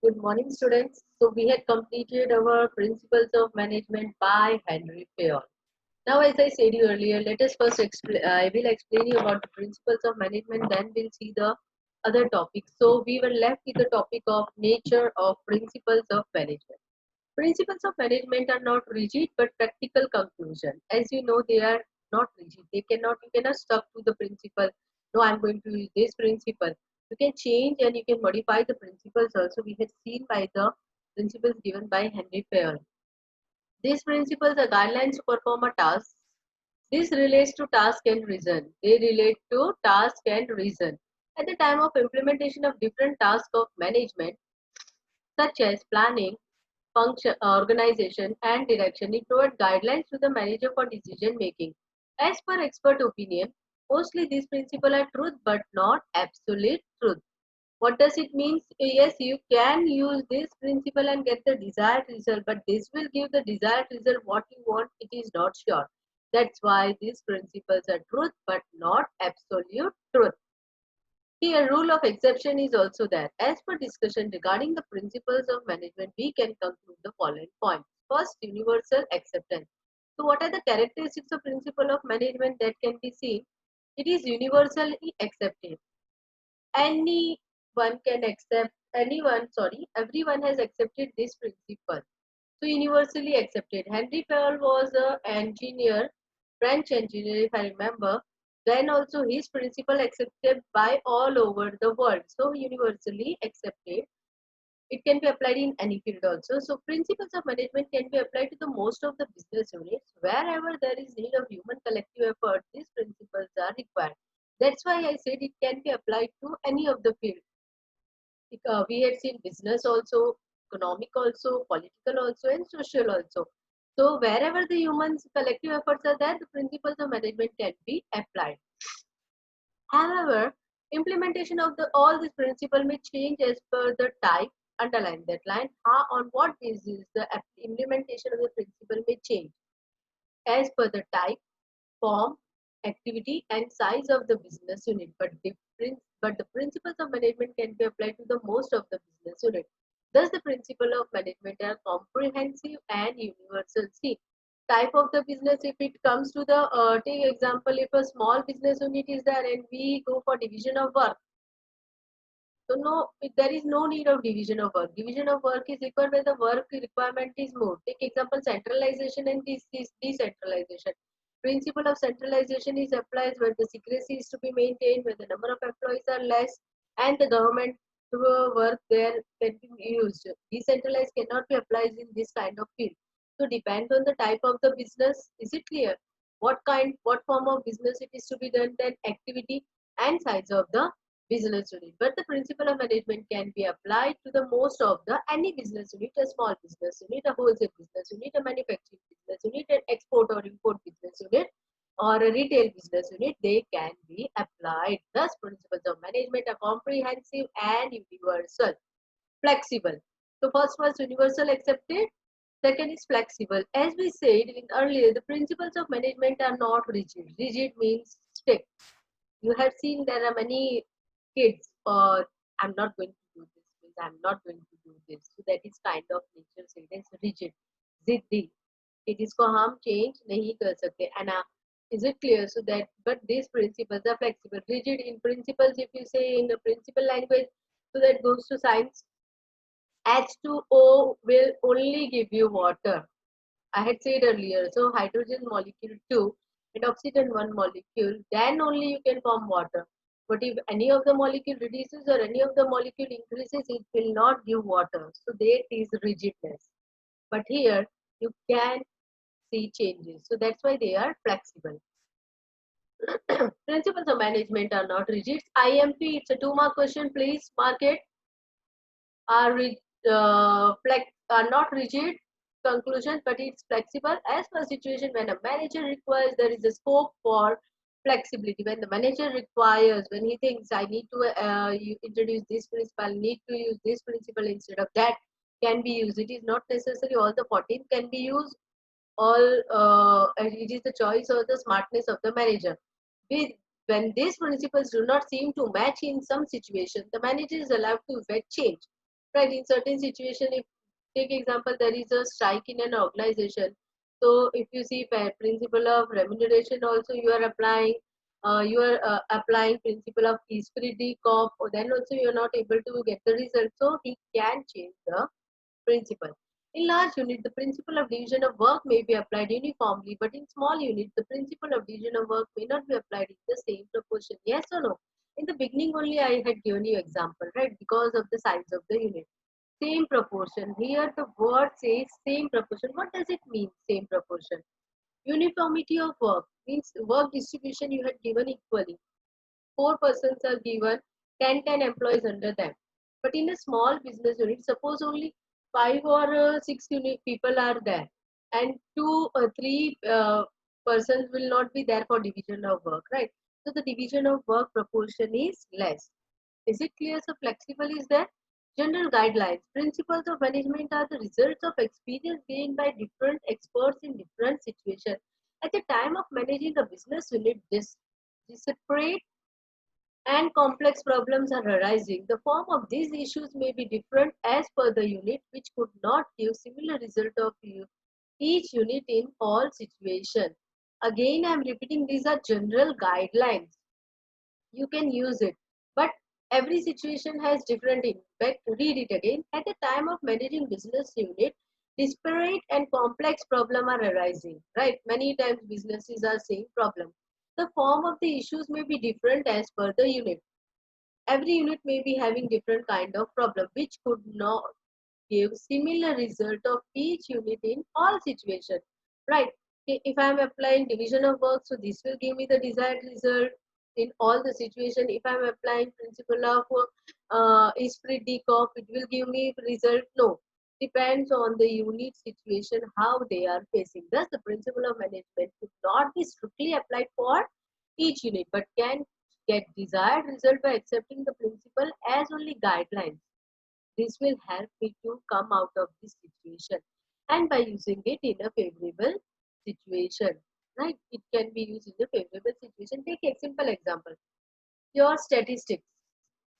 Good morning, students. So we had completed our Principles of Management by Henry Fayol. Now, as I said you earlier, let us first I will explain you about the Principles of Management. Then we'll see the other topics. So we were left with the topic of nature of Principles of Management. Principles of management are not rigid but practical conclusion. As you know, they are not rigid. You cannot stuck to the principle. No, I'm going to use this principle. You can change and you can modify the principles also. We had seen by the principles given by Henry Fayol. These principles are guidelines to perform a task. This relates to task and reason. They relate to task and reason. At the time of implementation of different tasks of management, such as planning, function, organization, and direction. It provides guidelines to the manager for decision making. As per expert opinion, mostly these principles are truth but not absolute truth. What does it mean? Yes, you can use this principle and get the desired result, but this will give the desired result what you want. It is not sure. That's why these principles are truth but not absolute truth. Here, rule of exception is also there. As per discussion regarding the principles of management, we can conclude the following points. First, universal acceptance. So, what are the characteristics of principle of management that can be seen? It is universally accepted. Anyone can accept, everyone has accepted this principle. So, universally accepted. Henry Fayol was an engineer, French engineer, if I remember. Then also his principle accepted by all over the world. So, universally accepted. It can be applied in any field also. So, principles of management can be applied to the most of the business units. Wherever there is need of human collective effort, these principles are required. That's why I said it can be applied to any of the field. We had seen business also, economic also, political also, and social also. So wherever the humans collective efforts are there, the principles of management can be applied. However, implementation of all these principles may change as per the type. Underline that line. How on what basis the implementation of the principle may change as per the type, form, activity, and size of the business unit. But the principles of management can be applied to the most of the business unit. Thus, the principle of management are comprehensive and universal. See, type of the business. If it comes to the take example, if a small business unit is there and we go for division of work, so no, there is no need of division of work. Division of work is required when the work requirement is more. Take example centralization and this decentralization. Principle of centralization is applied where the secrecy is to be maintained, where the number of employees are less, and the government work there can be used. Decentralized cannot be applied in this kind of field. So depends on the type of the business. Is it clear? What form of business it is to be done, then activity and size of the business unit. But the principle of management can be applied to the most of the any business unit, a small business unit, a wholesale business unit, a manufacturing business unit, an export or import business unit, or a retail business unit. They can be applied. Thus, principles of management are comprehensive and universal. Flexible. So first was universal accepted. Second is flexible. As we said in earlier, the principles of management are not rigid. Rigid means strict. You have seen there are many kids or I'm not going to do this means I'm not going to do this. So that is kind of nature said as rigid. Ziddi. It is को हम change नहीं कर सकते. And is it clear? So that but these principles are flexible. Rigid in principles, if you say in the principal language, so that goes to science. H2O will only give you water. I had said earlier. So hydrogen molecule 2 and oxygen 1 molecule, then only you can form water. But if any of the molecule reduces or any of the molecule increases, it will not give water. So that is rigidness. But here you can see changes. So that's why they are flexible. Principles of management are not rigid. IMP, it's a 2 mark question. Please mark it. Are not rigid conclusion, but it's flexible as per situation. When a manager requires, there is a scope for flexibility. When the manager requires, when he thinks I need to introduce this principle, need to use this principle instead of that, can be used. It is not necessary all the 14 can be used. All it is the choice or the smartness of the manager. With when these principles do not seem to match in some situation, the manager is allowed to effect change. right? In certain situation, if take example, there is a strike in an organization. So if you see principle of remuneration, also you are applying principle of esprit de corps, or then also you are not able to get the result. So he can change the principle. In large unit, the principle of division of work may be applied uniformly, but in small unit, the principle of division of work may not be applied in the same proportion. Yes or no? In the beginning only I had given you example, right? Because of the size of the unit. Same proportion. Here the word says same proportion. What does it mean, same proportion? Uniformity of work means work distribution you had given equally. Four persons are given, 10 employees under them. But in a small business unit, suppose only five or six unit people are there, and two or three persons will not be there for division of work, right? So the division of work proportion is less. Is it clear? So flexible is there. General guidelines. Principles of management are the results of experience gained by different experts in different situations. At the time of managing a business unit, this disparate and complex problems are arising. The form of these issues may be different as per the unit, which could not give similar result of each unit in all situations. Again, I am repeating, these are general guidelines. You can use it, but every situation has different impact. Read it again. At the time of managing business unit, disparate and complex problem are arising, right? Many times businesses are seeing problem. The form of the issues may be different as per the unit. Every unit may be having different kind of problem, which could not give similar result of each unit in all situations, right? If I am applying division of work, so this will give me the desired result in all the situation. If I am applying principle of esprit de corps, it will give me result. No, depends on the unit situation how they are facing. Thus the principle of management could not be strictly applied for each unit, but can get desired result by accepting the principle as only guidelines. This will help me to come out of this situation and by using it in a favorable situation, right? It can be used in a favorable situation. Take a simple example. Your statistics.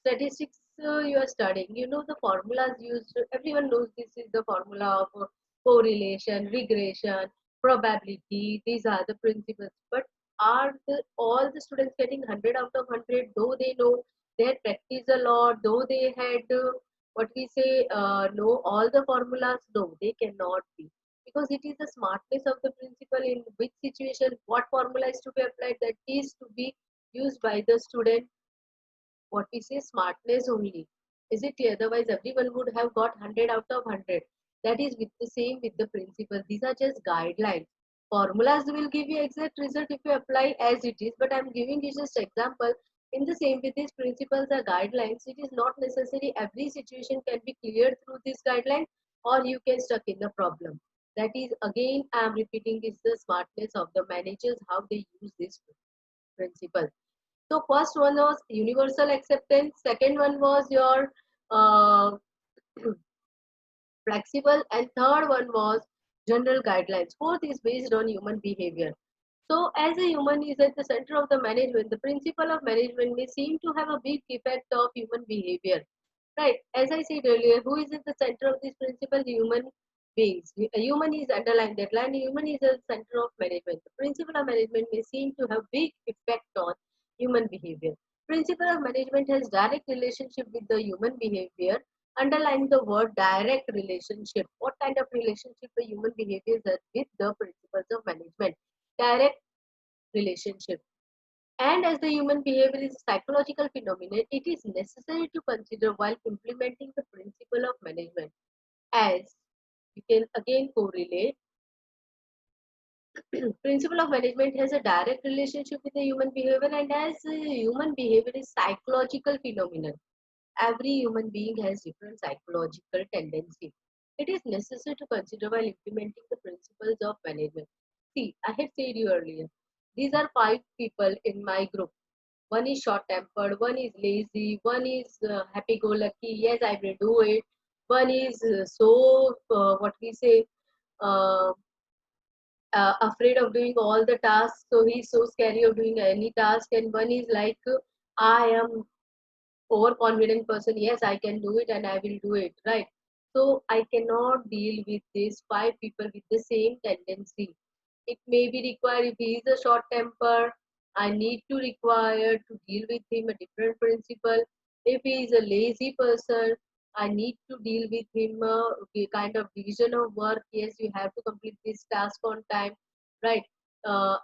Statistics you are studying. You know the formulas used. Everyone knows this is the formula of correlation, regression, probability. These are the principles. But are all the students getting 100 out of 100? Though they know, they had practiced a lot, though they had what we say know all the formulas. No, they cannot be, because it is the smartness of the principle in which situation what formula is to be applied, that is to be used by the student. What we say smartness only. Is it clear? Otherwise, everyone would have got 100 out of 100. That is with the same with the principle. These are just guidelines. Formulas will give you exact result if you apply as it is, but I'm giving you just example. In the same with these principles or guidelines, it is not necessary every situation can be cleared through this guideline, or you can stuck in the problem. That is again I am repeating, is the smartness of the managers how they use this principle. So first one was universal acceptance. Second one was your uh, flexible, and third one was general guidelines. Fourth is based on human behavior. So as a human is at the center of the management, the principle of management may seem to have a big effect of human behavior. Right. As I said earlier, who is at the center of this principle? Human beings. A human is underlined that line. Human is the center of management. The principle of management may seem to have big effect on human behavior. Principle of management has direct relationship with the human behavior. Underline the word direct relationship. What kind of relationship the human behavior has with the principles of management? Direct relationship. And as the human behavior is a psychological phenomenon, it is necessary to consider while implementing the principle of management. As you can again correlate, principle of management has a direct relationship with the human behavior, and as human behavior is psychological phenomenon, every human being has different psychological tendency. It is necessary to consider while implementing the principles of management. See, I had said you earlier, these are five people in my group. One is short tempered, one is lazy, one is happy go lucky, yes, I will do it. One is what we say, uh, afraid of doing all the tasks, so he's so scary of doing any task. And one is like, I am overconfident person, yes, I can do it and I will do it, right? So I cannot deal with these five people with the same tendency. It may be required if he is a short temper, I need to require to deal with him a different principle. If he is a lazy person, I need to deal with him a kind of division of work. Yes, you have to complete this task on time, right?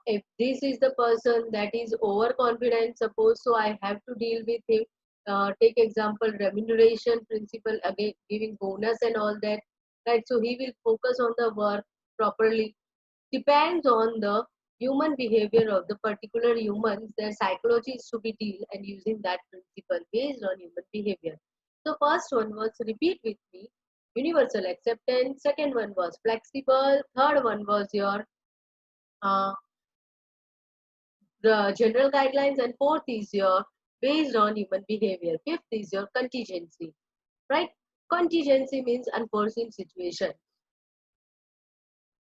If this is the person that is overconfident, suppose, so I have to deal with him. Take example remuneration principle, again giving bonus and all that, right? So he will focus on the work properly. Depends on the human behavior of the particular humans. Their psychology is to be deal and using that principle based on human behavior. So first one was repeat with me, universal acceptance. Second one was flexible. Third one was your uh, the general guidelines, and fourth is your based on human behavior. Fifth is your contingency, right? Contingency means unforeseen situation.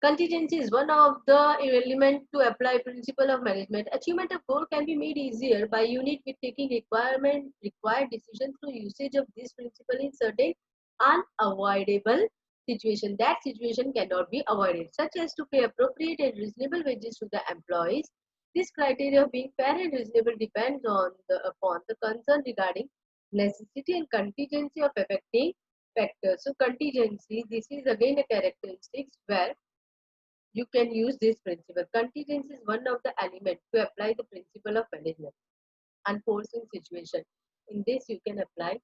Contingency is one of the element to apply principle of management. Achievement of goal can be made easier by unit with taking required decisions through usage of this principle in certain unavoidable situation. That situation cannot be avoided, such as to pay appropriate and reasonable wages to the employees. This criteria of being fair and reasonable depends upon the concern regarding necessity and contingency of affecting factors. So contingency, this is again a characteristics where you can use this principle. Contingency is one of the elements to apply the principle of management. Unforeseen situation. In this, you can apply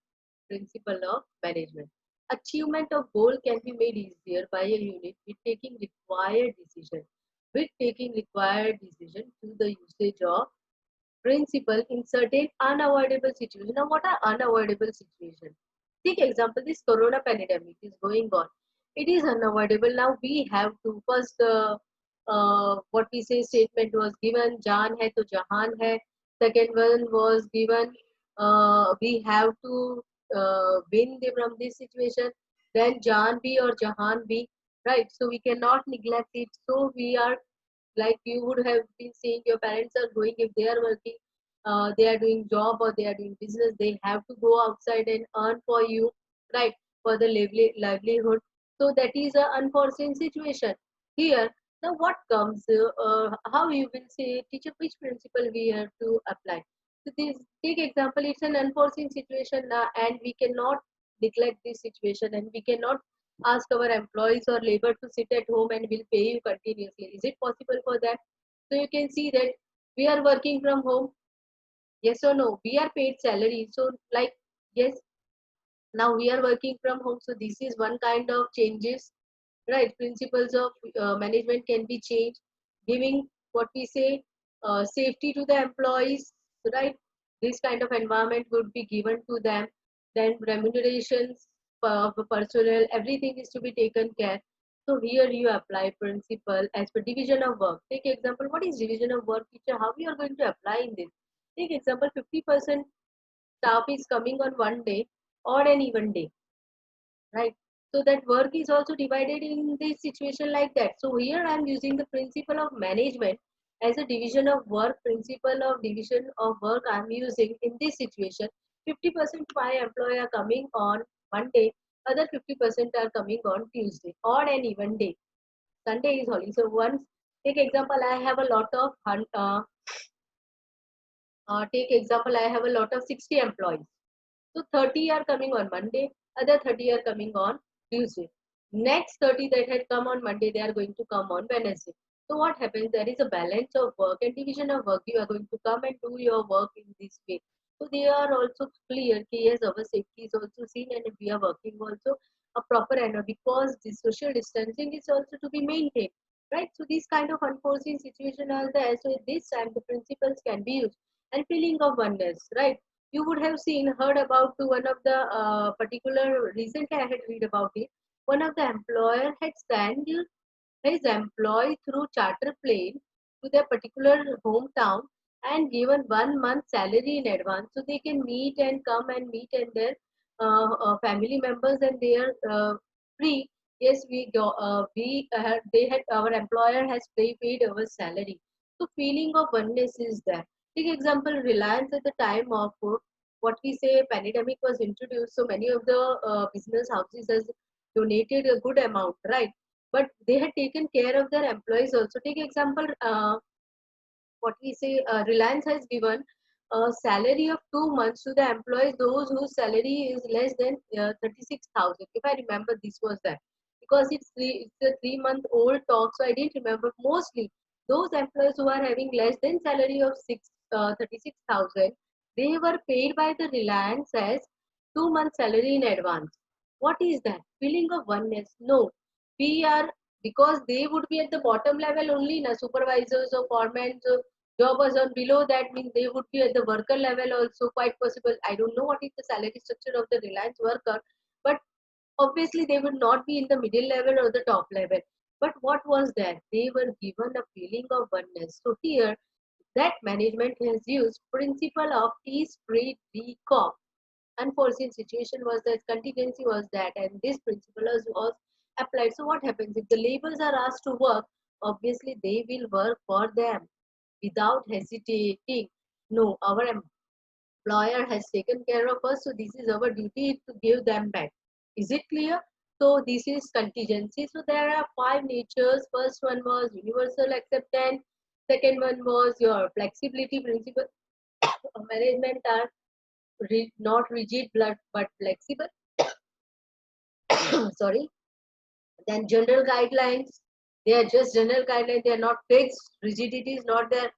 principle of management. Achievement of goal can be made easier by a unit with taking required decision. With taking required decision through the usage of principle in certain unavoidable situations. Now, what are unavoidable situations? Take example, this corona pandemic is going on. It is unavoidable. Now we have to first, what we say statement was given, Jaan hai to Jahan hai. Second one was given, we have to win from this situation. Then Jaan bhi or Jahan bhi, right? So we cannot neglect it. So we are like you would have been saying your parents are going, if they are working, they are doing job or they are doing business, they have to go outside and earn for you, right, for the livelihood. So that is an unforeseen situation here. Now what comes, how you will say, teacher, which principle we have to apply. So this, take example, it's an unforeseen situation, and we cannot neglect this situation, and we cannot ask our employees or labor to sit at home and will pay you continuously. Is it possible for that? So you can see that we are working from home. Yes or no? We are paid salary. So like, yes, now we are working from home. So this is one kind of changes, right? Principles of management can be changed, giving what we say safety to the employees, right? This kind of environment would be given to them. Then remunerations for personnel, everything is to be taken care. So here you apply principle as per division of work. Take example, what is division of work, teacher? How we are going to apply in this? Take example, 50% staff is coming on one day or an even day, right? So that work is also divided in this situation like that. So here I am using the principle of management as a division of work. Principle of division of work I am using in this situation. 50% my employee are coming on Monday, other 50% are coming on Tuesday, odd and even day. Sunday is holiday. So once, take example, I have a lot of take example, I have a lot of 60 employees. So 30 are coming on Monday, other 30 are coming on Tuesday. Next 30 that had come on Monday, they are going to come on Wednesday. So what happens? There is a balance of work and division of work. You are going to come and do your work in this way. So they are also clear. Yes, our safety is also seen, and we are working also a proper manner because the social distancing is also to be maintained. Right. So these kind of unforeseen situation are there. So at this time the principles can be used. And feeling of oneness, right? You would have seen, heard about to one of the particular, recently I had read about it. One of the employer had sent his employee through charter plane to their particular hometown and given 1 month salary in advance so they can meet and come and meet and their family members, and they are free. Yes, they had, our employer has paid our salary. So feeling of oneness is there. Take example, Reliance at the time of what we say pandemic was introduced, so many of the business houses has donated a good amount, right? But they had taken care of their employees also. Take example, what we say Reliance has given a salary of 2 months to the employees, those whose salary is less than 36,000. If I remember, this was that, because it's a 3 month old talk, so I didn't remember. Mostly those employees who are having less than salary of 36,000, they were paid by the Reliance as 2 months salary in advance. What is that? Feeling of oneness? No, we are, because they would be at the bottom level only, na supervisors or foremen, so jobbers on below that means they would be at the worker level also, quite possible. I don't know what is the salary structure of the Reliance worker, but obviously they would not be in the middle level or the top level. But what was that? They were given a feeling of oneness. So here, that management has used principle of esprit de corps. Unforeseen situation was that, contingency was that, and this principle was applied. So what happens if the laborers are asked to work? Obviously they will work for them without hesitating. No, our employer has taken care of us, so this is our duty to give them back. Is it clear? So this is contingency. So there are five natures. First one was universal acceptance. Second one was your flexibility principle of management are not rigid but flexible. Sorry. Then general guidelines. They are just general guidelines. They are not fixed. Rigidity is not there.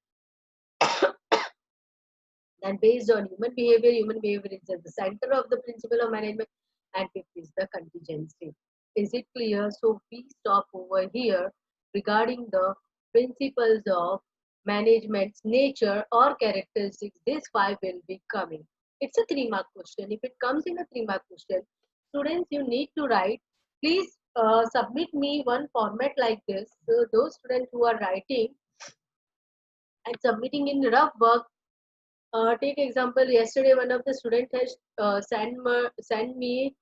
Then based on human behavior is at the center of the principle of management, and fifth is the contingency. Is it clear? So we stop over here regarding the principles of management's nature or characteristics. This five will be coming. It's a 3 mark question. If it comes in a 3 mark question, students, you need to write. Please submit me one format like this. So those students who are writing and submitting in rough work, take example, yesterday one of the student has sent me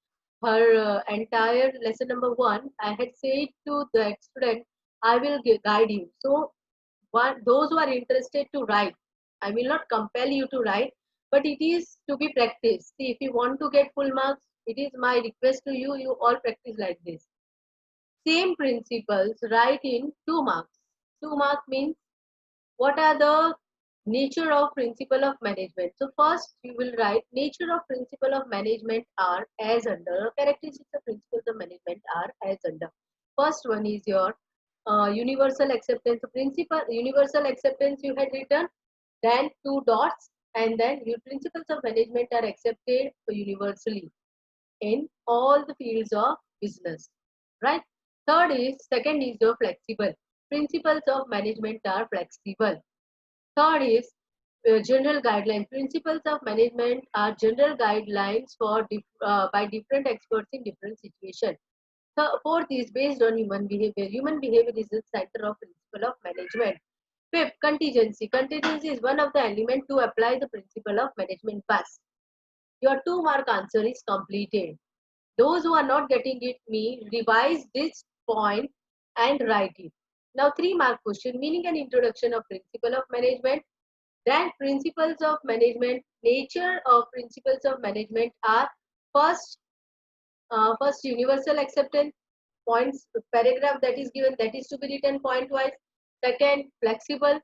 her entire lesson number one. I had said to that student, I will guide you. So those who are interested to write, I will not compel you to write, but it is to be practiced. See, if you want to get full marks, it is my request to you, you all practice like this. Same principles, write in 2 marks. 2 mark means what are the nature of principle of management. So first you will write nature of principle of management are as under, characteristics of principles of management are as under. First one is your universal acceptance principle. Universal acceptance you had written, then two dots, and then your principles of management are accepted universally in all the fields of business, right? Second is your flexible. Principles of management are flexible. Third is general guidelines. Principles of management are general guidelines for by different experts in different situations. Fourth is based on human behavior. Human behavior is the center of principle of management. Fifth, contingency. Contingency is one of the elements to apply the principle of management best. Your 2 mark answer is completed. Those who are not getting it, me revise this point and write it. Now 3 mark question, meaning and introduction of principle of management. Then principles of management, nature of principles of management are first, first universal acceptance, points paragraph that is given, that is to be written point wise. Second, flexible,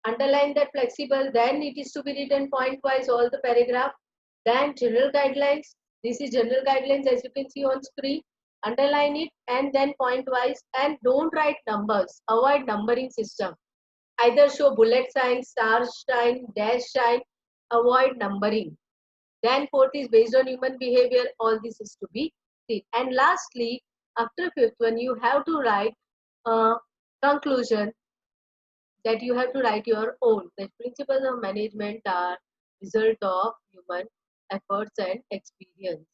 underline that flexible, then it is to be written point wise all the paragraph. Then general guidelines, this is general guidelines as you can see on screen, underline it and then point wise, and don't write numbers, avoid numbering system. Either show bullet sign, star sign, dash sign, avoid numbering. Then fourth is based on human behavior, all this is to be seen. And lastly, after fifth one, you have to write a conclusion, that you have to write your own. The principles of management are result of human efforts and experience.